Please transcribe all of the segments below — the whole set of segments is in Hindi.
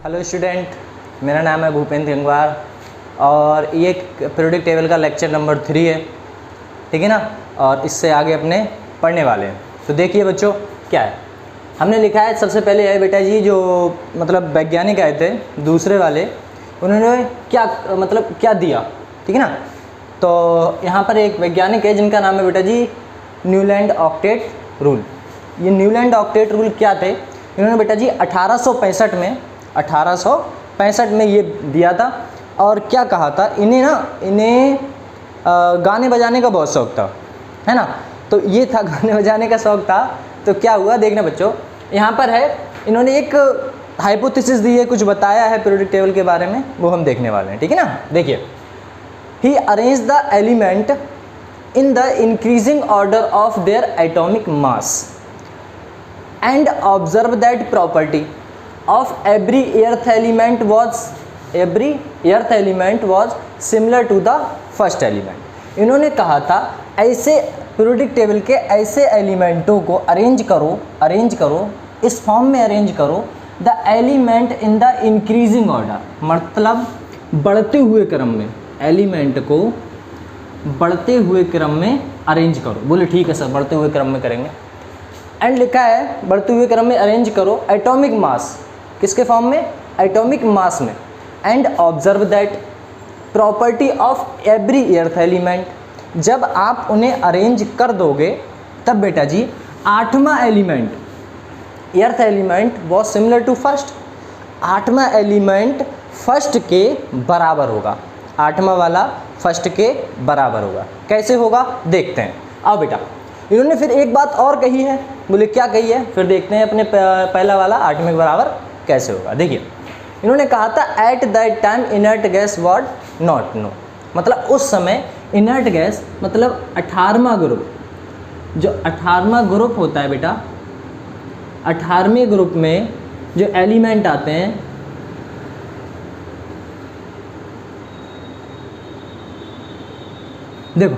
हेलो स्टूडेंट, मेरा नाम है भूपेंद्र गंगवार और ये पीरियोडिक टेबल का लेक्चर नंबर 3 है, ठीक है ना। और इससे आगे अपने पढ़ने वाले हैं। तो देखिए बच्चों, क्या है हमने लिखा है। सबसे पहले है बेटा जी, जो मतलब वैज्ञानिक आए थे दूसरे वाले, उन्होंने क्या दिया, ठीक है ना। तो यहाँ पर एक वैज्ञानिक है जिनका नाम है बेटा जी न्यूलैंड ऑक्टेट रूल। ये न्यूलैंड ऑक्टेट रूल क्या थे, इन्होंने बेटा जी 1865 में ये दिया था। और क्या कहा था, इन्हें गाने बजाने का बहुत शौक़ था, है ना। तो ये था, गाने बजाने का शौक़ था। तो क्या हुआ देखना बच्चों, यहाँ पर है इन्होंने एक हाइपोथेसिस दी है, कुछ बताया है पीरियोडिक टेबल के बारे में, वो हम देखने वाले हैं, ठीक है ना। देखिए, he arrange the element in the increasing order of their atomic mass and observe that property of every earth element was similar to the first element। इन्होंने कहा था ऐसे पीरियोडिक टेबल के ऐसे एलिमेंटों को अरेंज करो इस फॉर्म में अरेंज करो, the element in the increasing order, मतलब बढ़ते हुए क्रम में, एलिमेंट को बढ़ते हुए क्रम में अरेंज करो। बोले ठीक है सर, बढ़ते हुए क्रम में करेंगे। एंड लिखा है बढ़ते हुए क्रम में अरेंज करो एटॉमिक मास, किसके फॉर्म में, एटॉमिक मास में। And observe that property of every eighth element, जब आप उन्हें अरेंज कर दोगे तब बेटा जी 8वां element, earth element was similar to first, 8वां एलिमेंट फर्स्ट के बराबर होगा, 8वां वाला फर्स्ट के बराबर होगा। कैसे होगा देखते हैं, आओ बेटा। इन्होंने फिर एक बात और कही है, बोले क्या कही है, फिर देखते हैं अपने पहला वाला 8वें के बराबर कैसे होगा। देखिए, इन्होंने कहा था at that time inert gas was not know, मतलब उस समय इनर्ट गैस मतलब 18वां ग्रुप, जो 18वां ग्रुप होता है बेटा, 18वें ग्रुप में जो एलिमेंट आते हैं, देखो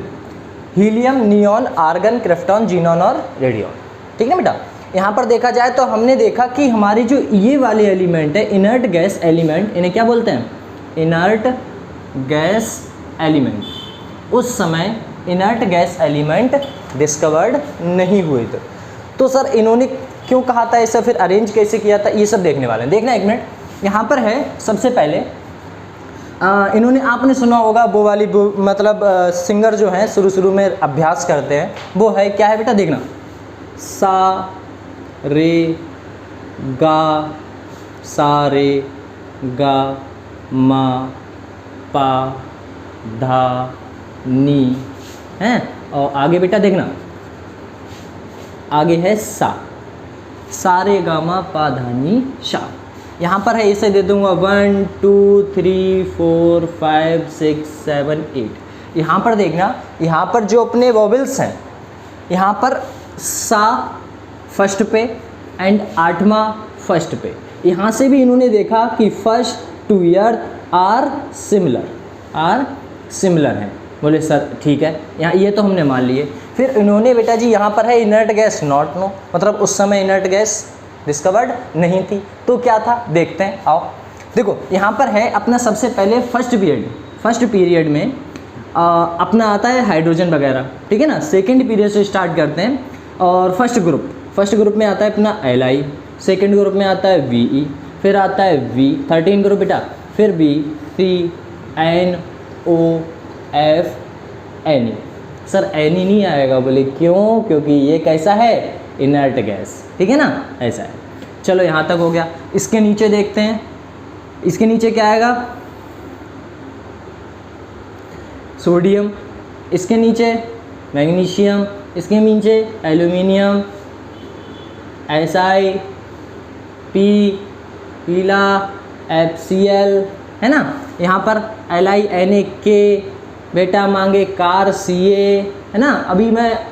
helium, neon, argon, krypton, xenon और रेडियन, ठीक है बेटा। यहाँ पर देखा जाए तो हमने देखा कि हमारी जो ये वाले एलिमेंट है इनर्ट गैस एलिमेंट, इन्हें क्या बोलते हैं, इनर्ट गैस एलिमेंट। उस समय इनर्ट गैस एलिमेंट डिस्कवर्ड नहीं हुए थे। तो सर इन्होंने क्यों कहा था ऐसा, फिर अरेंज कैसे किया था, ये सब देखने वाले हैं। देखना एक मिनट, यहाँ पर है सबसे पहले इन्होंने, आपने सुना होगा वो वाली सिंगर जो हैं शुरू में अभ्यास करते हैं, वो है क्या है बेटा, देखना सा रे गा मा पा धा नी, हैं। और आगे बेटा देखना, आगे है सा रे गा मा पा धा नी शा। यहाँ पर है, इसे दे दूंगा 1 2 3 4 5 6 7 8। यहाँ पर देखना, यहाँ पर जो अपने वोवेल्स हैं, यहाँ पर सा फर्स्ट पे एंड 8वां फर्स्ट पे। यहाँ से भी इन्होंने देखा कि first two earth are similar हैं। बोले सर ठीक है, यहाँ ये तो हमने मान लिए। फिर इन्होंने बेटा जी यहाँ पर है इनर्ट गैस नॉट नो, मतलब उस समय इनर्ट गैस डिस्कवर्ड नहीं थी। तो क्या था देखते हैं, आओ देखो। यहाँ पर है अपना सबसे पहले फर्स्ट पीरियड में अपना आता है हाइड्रोजन वगैरह, ठीक है ना। सेकंड पीरियड से स्टार्ट करते हैं और फर्स्ट ग्रुप में आता है अपना Li, सेकंड ग्रुप में आता है Ve, फिर आता है V 13 ग्रुप बेटा, फिर B C N O F Ne। Sir Ni नहीं आएगा, बोले क्यों, क्योंकि ये कैसा है, इनर्ट गैस, ठीक है ना, ऐसा है। चलो यहाँ तक हो गया। इसके नीचे देखते हैं, इसके नीचे क्या आएगा, सोडियम, इसके नीचे मैग्नीशियम, इसके नीचे एल्यूमिनियम, Si पीला, FCl, है ना। यहाँ पर LiNaK बेटा मांगे कार Ca, है ना।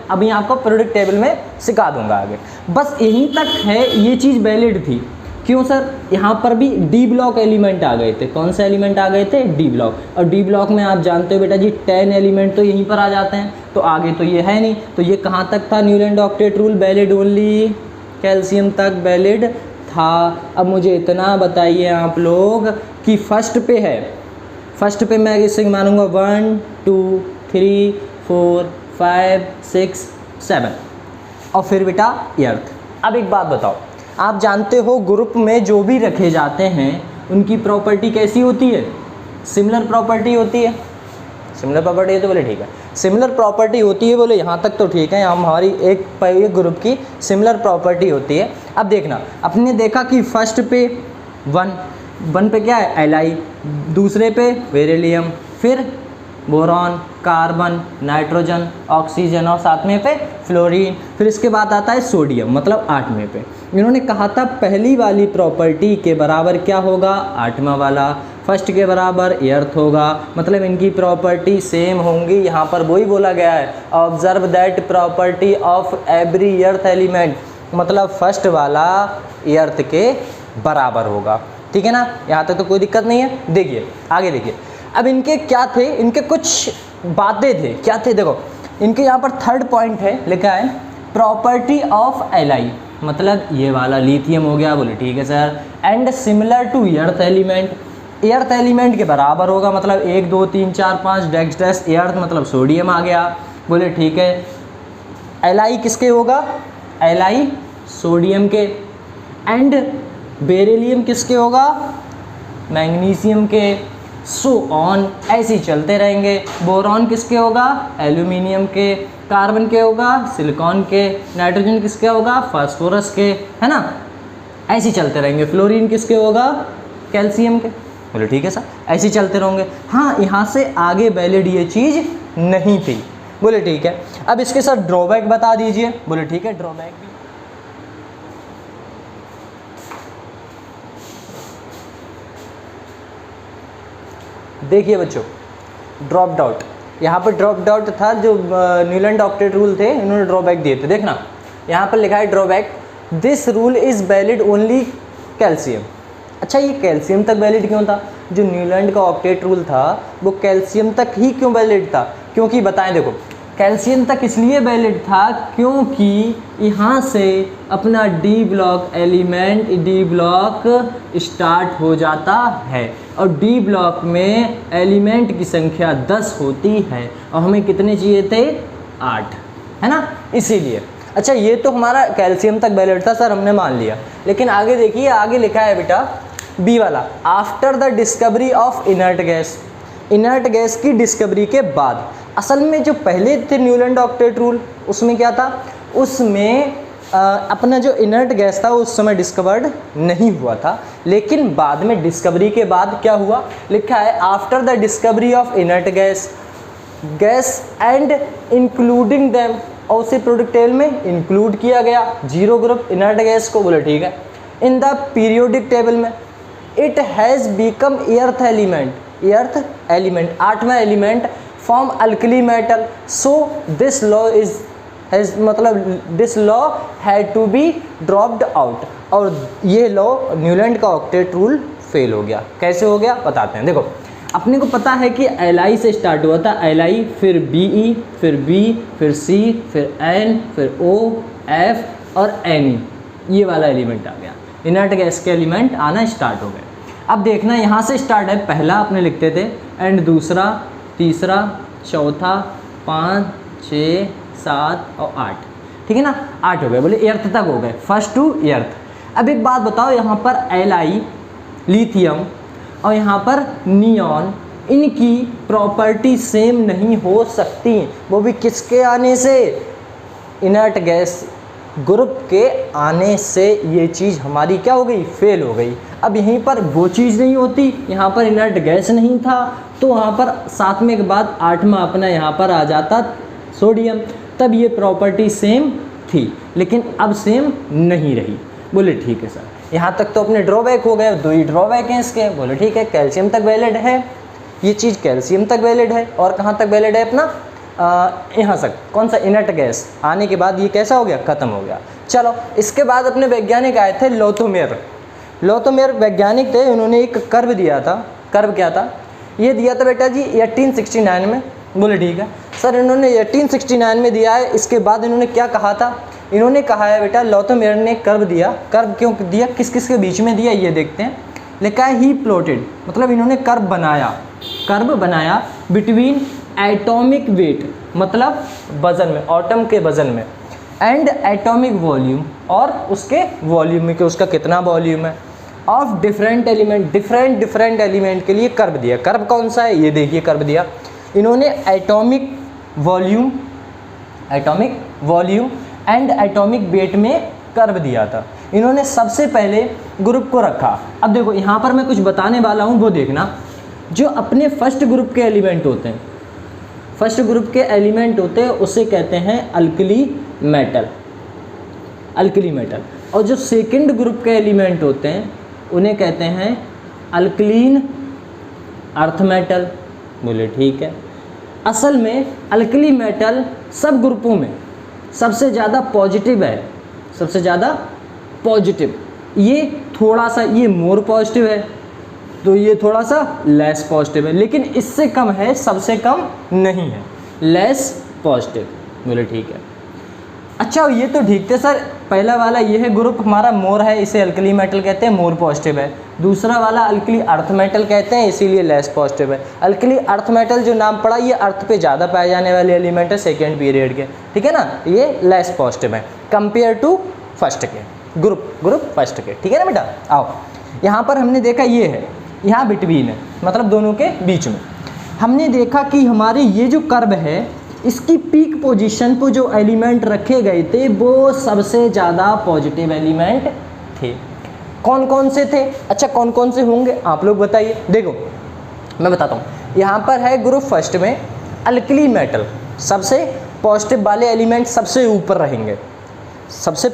अभी आपको पीरियोडिक टेबल में सिखा दूंगा आगे। बस यहीं तक है, ये चीज़ वैलिड थी। क्यों सर, यहाँ पर भी डी ब्लॉक एलिमेंट आ गए थे। कौन से एलिमेंट आ गए थे, डी ब्लॉक। और डी ब्लॉक में आप जानते हो बेटा जी 10 एलिमेंट तो यहीं पर आ जाते हैं, तो आगे तो ये है नहीं। तो ये कहाँ तक था Newland octet rule, valid only calcium तक वैलिड था। अब मुझे इतना बताइए आप लोग कि फर्स्ट पे है, फर्स्ट पे मैं इसे मानूंगा 1 2 3 4 5 6 7 और फिर बेटा अर्थ। अब एक बात बताओ, आप जानते हो ग्रुप में जो भी रखे जाते हैं उनकी प्रॉपर्टी कैसी होती है? सिमिलर प्रॉपर्टी होती है। सिमिलर प्रॉपर्टी है तो बोले ठीक है, सिमिलर प्रॉपर्टी होती है, बोले यहाँ तक तो ठीक है, हमारी एक ग्रुप की सिमिलर प्रॉपर्टी होती है। अब देखना, अपने देखा कि फर्स्ट पे 1 पे क्या है Li, दूसरे पे बेरिलियम, फिर बोरॉन, कार्बन, नाइट्रोजन, ऑक्सीजन और सातवें पे फ्लोरीन, फिर इसके बाद आता है सोडियम, मतलब 8वें पे। इन्होंने कहा था पहली वाली प्रॉपर्टी के बराबर क्या होगा? 8वां वाला। फर्स्ट के बराबर अर्थ होगा, मतलब इनकी प्रॉपर्टी सेम होंगी। यहाँ पर वही बोला गया है, observe that property of every eighth element, मतलब फर्स्ट वाला अर्थ के बराबर होगा। ठीक है ना, यहाँ तक तो कोई दिक्कत नहीं है। देखिए आगे देखिए, अब इनके क्या थे, इनके कुछ बातें थे, क्या थे देखो, इनके यहाँ पर थर्ड पॉइंट है, लिखा है प्रॉपर्टी ऑफ Li, मतलब ये वाला लिथियम हो गया। बोले ठीक है sir. And similar to earth element, earth element के बराबर होगा, मतलब 1 2 3 4 5 डैश डैश अर्थ, मतलब सोडियम आ गया। बोले ठीक है। Li किसके होगा? Li सोडियम के। एंड बेरिलियम किसके होगा? मैग्नीशियम के। सो ऑन, ऐसे ही चलते रहेंगे। बोरॉन किसके होगा? एल्यूमिनियम के। कार्बन के होगा? सिलिकॉन के। नाइट्रोजन किसके होगा? फास्फोरस के, है ना, ऐसे ही चलते रहेंगे। फ्लोरीन किसके होगा? कैल्शियम के। बोले ठीक है सर, ऐसे ही चलते रहेंगे। हाँ, यहाँ से आगे वैलिड ये चीज़ नहीं थी। बोले ठीक है। अब इसके साथ ड्रॉबैक बता दीजिए। बोले ठीक है, ड्रॉबैक भी देखिए बच्चों, ड्रॉप आउट, यहाँ पर ड्रॉप आउट था, जो न्यूलैंड ऑक्टेट रूल थे, इन्होंने ड्रॉबैक दिए थे। देखना यहाँ पर लिखा है drawback, this rule is valid only calcium. अच्छा, ये कैल्शियम तक वैलिड क्यों था? जो न्यूलैंड का ऑक्टेट रूल था वो कैल्शियम तक ही क्यों वैलिड था? क्योंकि बताएं, देखो कैल्शियम तक इसलिए वैलिड था क्योंकि यहाँ से अपना D block element, D block start हो जाता है, और डी ब्लॉक में एलिमेंट की संख्या 10 होती है, और हमें कितने चाहिए थे? 8, है ना, इसीलिए। अच्छा, ये तो हमारा कैल्शियम तक वैलिड था सर, हमने मान लिया। लेकिन आगे देखिए, आगे लिखा है बेटा बी वाला, after the discovery of inert gas, inert gas की डिस्कवरी के बाद। असल में जो पहले थे न्यूलैंड ऑक्टेट रूल, उसमें क्या था? उसमें अपना जो इनर्ट गैस था उस समय डिस्कवर्ड नहीं हुआ था, लेकिन बाद में डिस्कवरी के बाद क्या हुआ? लिखा है after the discovery of inert gas, gas and including them, और उसे प्रोडक्ट टेबल में इंक्लूड किया गया, 0 ग्रुप इनर्ट गैस को। बोले ठीक है। इन द पीरियोडिक टेबल में it has become eighth element, earth element 8वां element form alkali metal, so this law is has, मतलब this law had to be dropped out, और ये लॉ न्यूलैंड का ऑक्टेट रूल फेल हो गया। कैसे हो गया बताते हैं। देखो, अपने को पता है कि Li से स्टार्ट हुआ था, Li फिर Be, फिर B, फिर C, फिर N, फिर O, F और Ne, ये वाला एलिमेंट आ गया। इनर्ट गैस के एलिमेंट आना स्टार्ट हो गए। अब देखना, यहाँ से स्टार्ट है, पहला अपने लिखते थे, एंड दूसरा, तीसरा, चौथा, 5 6 7 और 8, ठीक है ना, 8 हो गए। बोले अर्थ तक हो गए, फर्स्ट टू अर्थ। अब एक बात बताओ, यहाँ पर Li, लिथियम और यहाँ पर नियॉन, इनकी प्रॉपर्टी सेम नहीं हो सकती, वो भी किसके आने से? इनर्ट गैस ग्रुप के आने से ये चीज़ हमारी क्या हो गई? फेल हो गई। अब यहीं पर वो चीज़ नहीं होती, यहाँ पर इनर्ट गैस नहीं था, तो वहाँ पर 7वें के बाद 8वां अपना यहाँ पर आ जाता सोडियम, तब ये प्रॉपर्टी सेम थी, लेकिन अब सेम नहीं रही। बोले ठीक है सर, यहाँ तक तो अपने ड्रॉबैक हो गए, 2 ही ड्रॉबैक हैं इसके। बोले ठीक है, कैल्शियम तक वैलिड है, ये चीज़ कैल्शियम तक वैलिड है, और कहाँ तक वैलिड है अपना? यहाँ तक। कौन सा? इनर्ट गैस आने के बाद ये कैसा हो गया? ख़त्म हो गया। चलो, इसके बाद अपने वैज्ञानिक आए थे लोथोमेर। लोथोमेर वैज्ञानिक थे, उन्होंने एक कर्व दिया था। कर्व क्या था? ये दिया था बेटा जी 1869 में। बोले ठीक है सर, इन्होंने 1869 में दिया है। इसके बाद इन्होंने क्या कहा था इन्होंने कहा है बेटा लॉथोमेयर ने कर्व दिया, कर्व क्यों दिया, किस किस के बीच में दिया ये देखते हैं। लिखा है ही प्लॉटेड, मतलब इन्होंने कर्व बनाया बिटवीन एटॉमिक वेट, मतलब वजन में, एटॉम के वजन में, एंड एटॉमिक वॉल्यूम, और उसके वॉल्यूम में कि उसका कितना वॉल्यूम है, of different element, different element के लिए कर्व दिया। कर्व कौन सा है ये देखिए, कर्व दिया इन्होंने atomic volume and atomic weight में कर्व दिया था। इन्होंने सबसे पहले ग्रुप को रखा। अब देखो यहाँ पर मैं कुछ बताने वाला हूँ, वो देखना। जो अपने फर्स्ट ग्रुप के एलिमेंट होते हैं, उसे कहते हैं अल्कली मेटल, और जो सेकंड ग्रुप के एलिमेंट होते हैं उन्हें कहते हैं अल्कलीन अर्थ मेटल। बोले ठीक है। असल में अल्कली मेटल सब ग्रुपों में सबसे ज़्यादा पॉजिटिव है, ये थोड़ा सा ये मोर पॉजिटिव है, तो ये थोड़ा सा लेस पॉजिटिव है, लेकिन इससे कम है, सबसे कम नहीं है, लेस पॉजिटिव। बोले ठीक है। अच्छा ये तो ठीक थे सर, पहला वाला ये है ग्रुप हमारा मोर है, इसे अल्कली मेटल कहते हैं, मोर पॉजिटिव है। दूसरा वाला अल्कली अर्थ मेटल कहते हैं, इसीलिए लेस पॉजिटिव है। अल्कली अर्थ मेटल जो नाम पड़ा, ये अर्थ पे ज़्यादा पाए जाने वाले एलिमेंट है सेकेंड पीरियड के, ठीक है ना, ये लेस पॉजिटिव है कंपेयर टू फर्स्ट के ग्रुप फर्स्ट के, ठीक है ना बेटा। आओ यहाँ पर हमने देखा ये है, यहाँ बिटवीन है, मतलब दोनों के बीच में। हमने देखा कि हमारे ये जो कर्व है, इसकी पीक पोजीशन पर जो एलिमेंट रखे गए थे वो सबसे ज़्यादा पॉजिटिव एलिमेंट थे। कौन कौन से थे? अच्छा कौन कौन से होंगे आप लोग बताइए। देखो मैं बताता हूँ, यहाँ पर है ग्रुप फर्स्ट में अल्कली मेटल, सबसे पॉजिटिव वाले एलिमेंट सबसे ऊपर रहेंगे, सबसे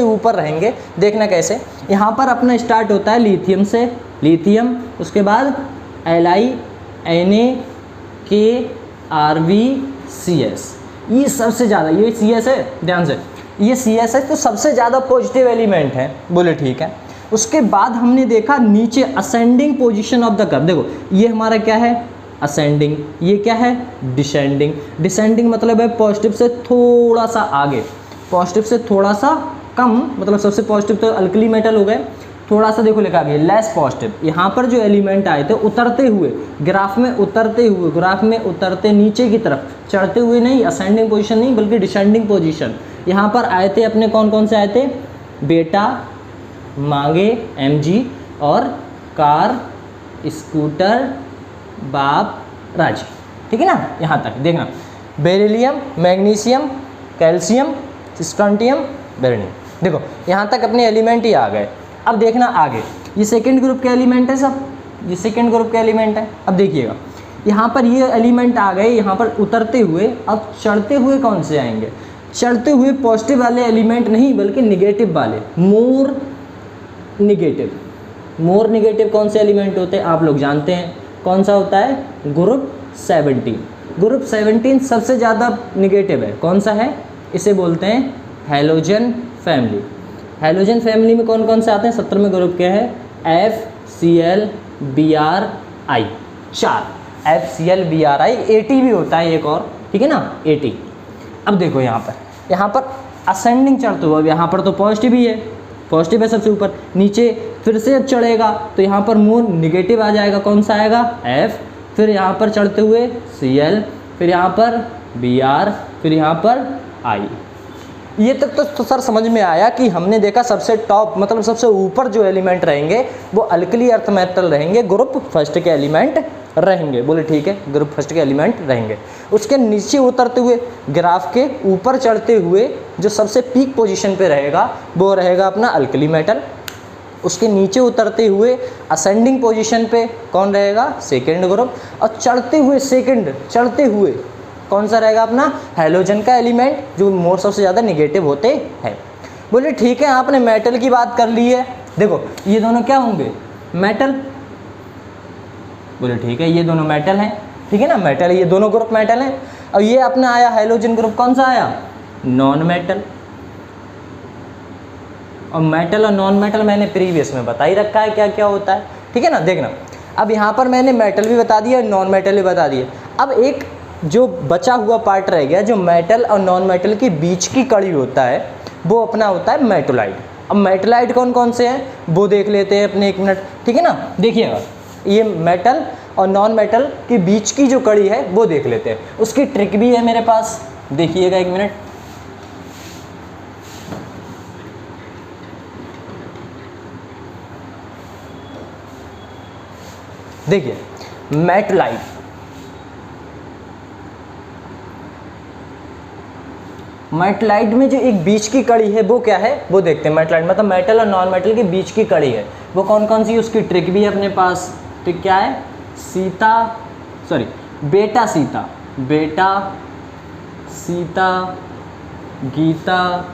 ऊपर रहेंगे। देखना कैसे, यहाँ पर अपना स्टार्ट होता है लिथियम से, लिथियम, उसके बाद LiNaKRbCs, ये सबसे ज़्यादा, ये CS है, ध्यान से, ये CS है तो सबसे ज़्यादा पॉजिटिव एलिमेंट है। बोले ठीक है। उसके बाद हमने देखा नीचे ascending position of the curve. देखो ये हमारा क्या है, असेंडिंग, ये क्या है, डिसेंडिंग। डिसेंडिंग मतलब है पॉजिटिव से थोड़ा सा आगे, पॉजिटिव से थोड़ा सा कम, मतलब सबसे पॉजिटिव तो अल्कली मेटल हो गए, थोड़ा सा देखो लिखा गया लेस पॉजिटिव। यहाँ पर जो एलिमेंट आए थे उतरते हुए, ग्राफ में उतरते नीचे की तरफ, चढ़ते हुए नहीं, असेंडिंग पोजीशन नहीं बल्कि डिसेंडिंग पोजीशन। यहाँ पर आए थे अपने कौन कौन से आए थे, बेटा, मांगे, Mg, और कार, स्कूटर, बाप, राजी, ठीक है ना। यहाँ तक देखना, beryllium, magnesium, calcium, strontium, beryllium. देखो यहाँ तक अपने एलिमेंट ही आ गए। अब देखना आगे, ये सेकंड ग्रुप के एलिमेंट है सब, ये सेकंड ग्रुप के एलिमेंट है। अब देखिएगा यहाँ पर ये एलिमेंट आ गए, यहाँ पर उतरते हुए। अब चढ़ते हुए कौन से आएंगे, चढ़ते हुए पॉजिटिव वाले एलिमेंट नहीं बल्कि निगेटिव वाले, मोर निगेटिव कौन से एलिमेंट होते हैं आप लोग जानते हैं, कौन सा होता है, ग्रुप 17। ग्रुप 17 सबसे ज़्यादा निगेटिव है, कौन सा है, इसे बोलते हैं हैलोजन फैमिली। हैलोजन फैमिली में कौन कौन से आते हैं, 17वें ग्रुप के हैं, FCl-Bri, 4 FCl-Bri, AT भी होता है एक और, ठीक है ना, AT। अब देखो यहाँ पर असेंडिंग चढ़ते हुए, अब यहाँ पर तो पॉजिटिव ही है, पॉजिटिव है सबसे ऊपर, नीचे फिर से अब चढ़ेगा तो यहाँ पर मोर निगेटिव आ जाएगा, कौन सा आएगा, F, फिर यहाँ पर चढ़ते हुए Cl, फिर यहाँ पर Br, फिर यहाँ पर I। ये तक तो सर समझ में आया कि हमने देखा सबसे टॉप, मतलब सबसे ऊपर जो एलिमेंट रहेंगे वो अल्कली अर्थ मेटल रहेंगे, ग्रुप फर्स्ट के एलिमेंट रहेंगे। बोले ठीक है, ग्रुप फर्स्ट के एलिमेंट रहेंगे। उसके नीचे उतरते हुए, ग्राफ के ऊपर चढ़ते हुए जो सबसे पीक पोजीशन पे रहेगा वो रहेगा अपना अल्कली मेटल। उसके नीचे उतरते हुए असेंडिंग पोजीशन पे कौन रहेगा, सेकेंड ग्रुप। और चढ़ते हुए कौन सा रहेगा अपना, हैलोजन का एलिमेंट, जो मोर सबसे ज़्यादा निगेटिव होते हैं। बोले ठीक है, आपने मेटल की बात कर ली है। देखो ये दोनों क्या होंगे, मेटल। बोले ठीक है, ये दोनों मेटल हैं, ठीक है ना, मेटल, ये दोनों ग्रुप मेटल हैं। और ये अपना आया हैलोजन ग्रुप, कौन सा आया, नॉन मेटल। और मेटल और नॉन मेटल मैंने प्रीवियस में बता ही रखा है क्या क्या होता है, ठीक है ना। देखना अब यहाँ पर मैंने मेटल भी बता दिया, नॉन मेटल भी बता दिया। अब एक जो बचा हुआ पार्ट रह गया, जो मेटल और नॉन मेटल के बीच की कड़ी होता है, वो अपना होता है मेटोलाइट। अब मेटोलाइट कौन कौन से हैं वो देख लेते हैं अपने, एक मिनट, ठीक है ना। देखिएगा, ये मेटल और नॉन मेटल के बीच की जो कड़ी है वो देख लेते हैं। उसकी ट्रिक भी है मेरे पास, देखिएगा एक मिनट। देखिए मेटलाइट, मेटलाइट में जो एक बीच की कड़ी है वो क्या है वो देखते हैं। मेटलाइट मतलब मेटल और नॉन मेटल के बीच की कड़ी है, वो कौन कौन सी, उसकी ट्रिक भी है अपने पास। ट्रिक क्या है, बेटा सीता, बेटा सीता गीता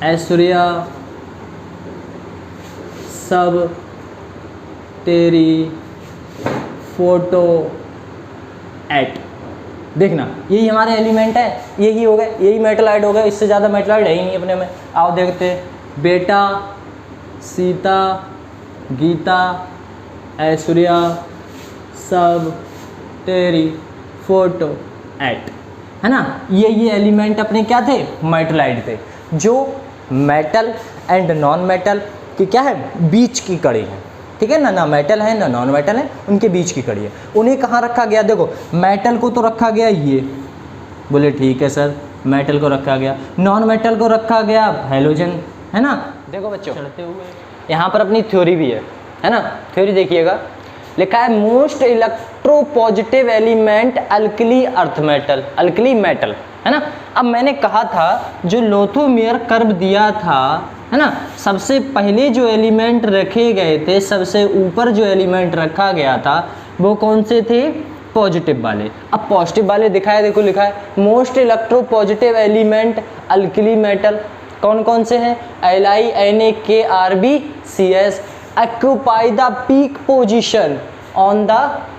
ऐश्वर्या सब तेरी फोटो एट। देखना यही हमारे एलिमेंट है, यही हो गए, यही मेटलाइट हो गए, इससे ज़्यादा मेटलाइट है ही नहीं अपने में। आओ देखते हैं, बेटा सीता गीता ऐश्वर्या सब तेरी फोटो एट, है ना। ये एलिमेंट अपने क्या थे, मेटलाइट थे, जो मेटल एंड नॉन मेटल की क्या है, बीच की कड़ी है, ठीक है ना। ना मेटल है ना नॉन मेटल है, उनके बीच की कड़ी है। उन्हें कहाँ रखा गया, देखो मेटल को तो रखा गया ये, बोले ठीक है सर, मेटल को रखा गया, नॉन मेटल को रखा गया हैलोजन, है ना। देखो बच्चों चढ़ते हुए यहाँ पर अपनी थ्योरी भी है ना। थ्योरी देखिएगा, लिखा है most electropositive element alkali earth metal, alkali metal, है ना। अब मैंने कहा था जो लोथोमियर कर्व दिया था, है ना, सबसे पहले जो एलिमेंट रखे गए थे, सबसे ऊपर जो एलिमेंट रखा गया था वो कौन से थे, पॉजिटिव वाले। अब पॉजिटिव वाले दिखाया, देखो लिखा है most electropositive element alkali metal, कौन कौन से हैं, Li, Na, K, Rb, Cs, occupy the peak position on the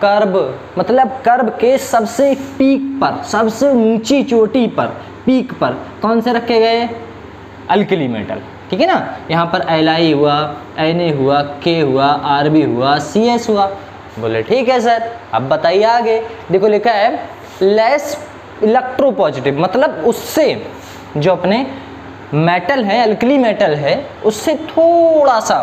curve, मतलब कर्व के सबसे पीक पर, सबसे ऊंची चोटी पर, पीक पर कौन से रखे गए, अल्कली मेटल, ठीक है ना। यहाँ पर Li हुआ, Na हुआ, K हुआ, Rb हुआ, Cs हुआ। बोले ठीक है सर, अब बताइए आगे। देखो लिखा है लेस इलेक्ट्रोपॉजिटिव, मतलब उससे जो अपने मेटल है, अल्कली मेटल है, उससे थोड़ा सा,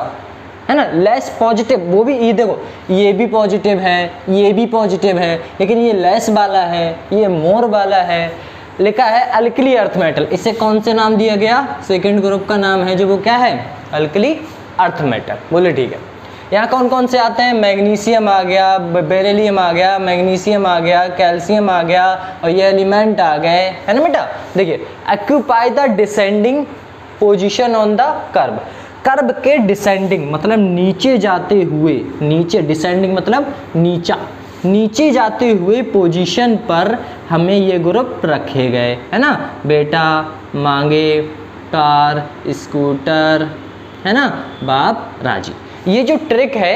है ना, लेस पॉजिटिव। वो भी ये देखो, ये भी पॉजिटिव है, ये भी पॉजिटिव है, लेकिन ये लेस वाला है, ये मोर वाला है। लिखा है अल्कली अर्थ मेटल, इसे कौन से नाम दिया गया, सेकंड ग्रुप का नाम है जो वो क्या है, अल्कली अर्थ मेटल। बोले ठीक है। यहाँ कौन कौन से आते हैं, मैग्नीशियम आ गया, बेरिलियम आ गया, मैग्नीशियम आ गया, कैल्शियम आ गया, और ये एलिमेंट आ गए, है ना बेटा। देखिए occupy the descending position on the curve, curve के डिसेंडिंग मतलब नीचे जाते हुए, नीचे डिसेंडिंग मतलब नीचा, नीचे जाते हुए पोजीशन पर हमें ये ग्रुप रखे गए, है ना। बेटा मांगे कार स्कूटर, है ना, बाप राजी। ये जो ट्रिक है,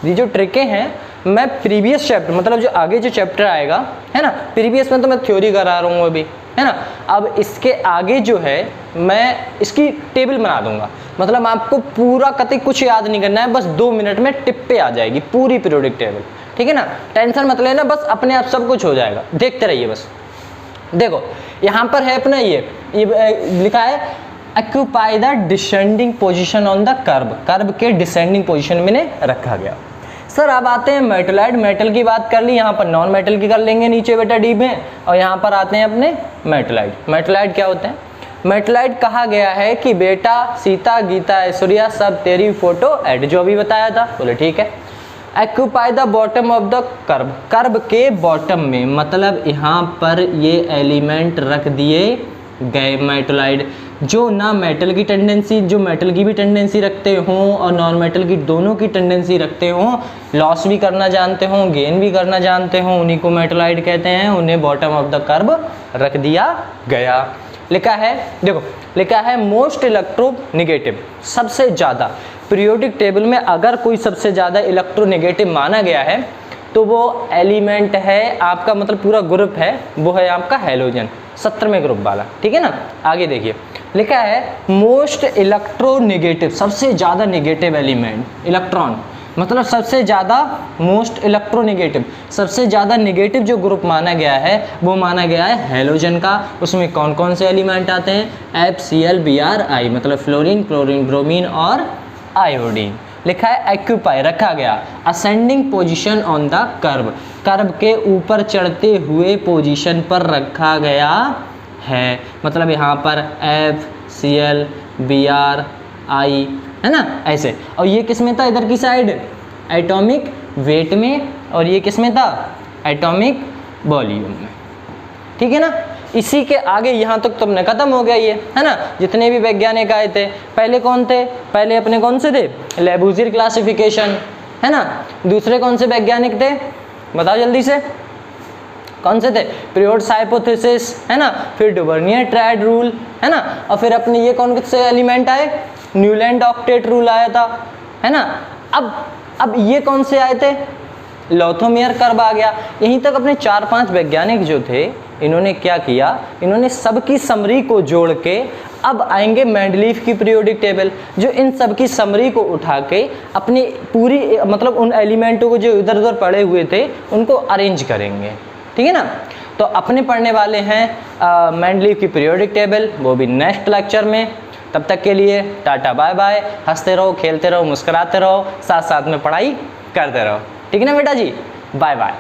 ये जो ट्रिकें हैं, मैं प्रीवियस चैप्टर मतलब जो आगे जो चैप्टर आएगा, है ना, प्रीवियस में तो मैं थ्योरी करा रहा हूँ अभी, है ना। अब इसके आगे जो है मैं इसकी टेबल बना दूंगा, मतलब आपको पूरा कतई कुछ याद नहीं करना है, बस 2 मिनट में टिप पे आ जाएगी पूरी पीरियोडिक टेबल, ठीक है ना। टेंशन मत लेना, बस अपने आप सब कुछ हो जाएगा, देखते रहिए बस। देखो यहाँ पर है अपना ये लिखा है occupy the descending position on the curve, curve के डिसेंडिंग पोजीशन में रखा गया। सर अब आते हैं मेटलाइट, मेटल की बात कर ली, यहाँ पर नॉन मेटल की कर लेंगे नीचे बेटा डी में, और यहाँ पर आते हैं अपने मेटलाइट। मेटलाइट क्या होते हैं, मेटलाइट कहा गया है कि बेटा सीता गीता ऐश्वर्या सब तेरी फोटो एड, जो भी बताया था। बोले ठीक है। Occupy the bottom of the curve, curve के बॉटम में, मतलब यहाँ पर ये एलिमेंट रख दिए गए मेटलाइट, जो ना मेटल की टेंडेंसी, जो मेटल की भी टेंडेंसी रखते हों और नॉन मेटल की दोनों की टेंडेंसी रखते हों, लॉस भी करना जानते हों, गेन भी करना जानते हों, उन्हीं को मेटलाइट कहते हैं। उन्हें बॉटम ऑफ द कर्व रख दिया गया। लिखा है, देखो लिखा है मोस्ट इलेक्ट्रोनेगेटिव, सबसे ज़्यादा पीरियोडिक टेबल में अगर कोई सबसे ज़्यादा इलेक्ट्रोनेगेटिव माना गया है तो वो एलिमेंट है आपका, मतलब पूरा ग्रुप है, वो है आपका हैलोजन, 70वें ग्रुप वाला, ठीक है ना। आगे देखिए लिखा है मोस्ट इलेक्ट्रोनेगेटिव, सबसे ज़्यादा नेगेटिव एलिमेंट, इलेक्ट्रॉन मतलब सबसे ज़्यादा मोस्ट इलेक्ट्रोनेगेटिव, सबसे ज़्यादा नेगेटिव जो ग्रुप माना गया है वो माना गया है हैलोजन का। उसमें कौन कौन से एलिमेंट आते हैं, FCl, Br, I, मतलब फ्लोरीन, क्लोरीन, ब्रोमीन और आयोडीन। लिखा है एक्यूपाई, रखा गया, ascending position on the curve, curve के ऊपर चढ़ते हुए पोजीशन पर रखा गया है। मतलब यहाँ पर FCl, Br, I है ना, ऐसे। और ये किस में था, इधर की साइड एटॉमिक वेट में, और ये किस में था, एटॉमिक वॉल्यूम में। ठीक है ना। इसी के आगे यहाँ तक तुमने खत्म हो गया ये, है ना। जितने भी वैज्ञानिक आए थे, पहले कौन थे, पहले अपने कौन से थे, लेबुजिर क्लासिफिकेशन, है ना। दूसरे कौन से वैज्ञानिक थे, बताओ जल्दी से, कौन से थे, पीरियोड्स हाइपोथेसिस, है ना। फिर डुवर्नियर ट्रायड रूल, है ना। और फिर अपने ये कौन से एलिमेंट आए, न्यूलैंड ऑक्टेट रूल आया था, है ना। अब ये कौन से आए थे, लोथोमियर कर्व आ गया। यहीं तक अपने 4-5 वैज्ञानिक जो थे, इन्होंने क्या किया, इन्होंने सबकी समरी को जोड़ के, अब आएंगे मेंडलीफ की पीरियोडिक टेबल, जो इन सब की समरी को उठा के अपनी पूरी मतलब उन एलिमेंटों को जो इधर उधर पड़े हुए थे उनको अरेंज करेंगे। ठीक है ना। तो अपने पढ़ने वाले हैं मेंडलीफ की पीरियोडिक टेबल, वो भी नेक्स्ट लेक्चर में। तब तक के लिए टाटा बाय बाय, हंसते रहो, खेलते रहो, मुस्कुराते रहो, साथ साथ में पढ़ाई करते रहो। ठीक है ना बेटा जी, बाय बाय।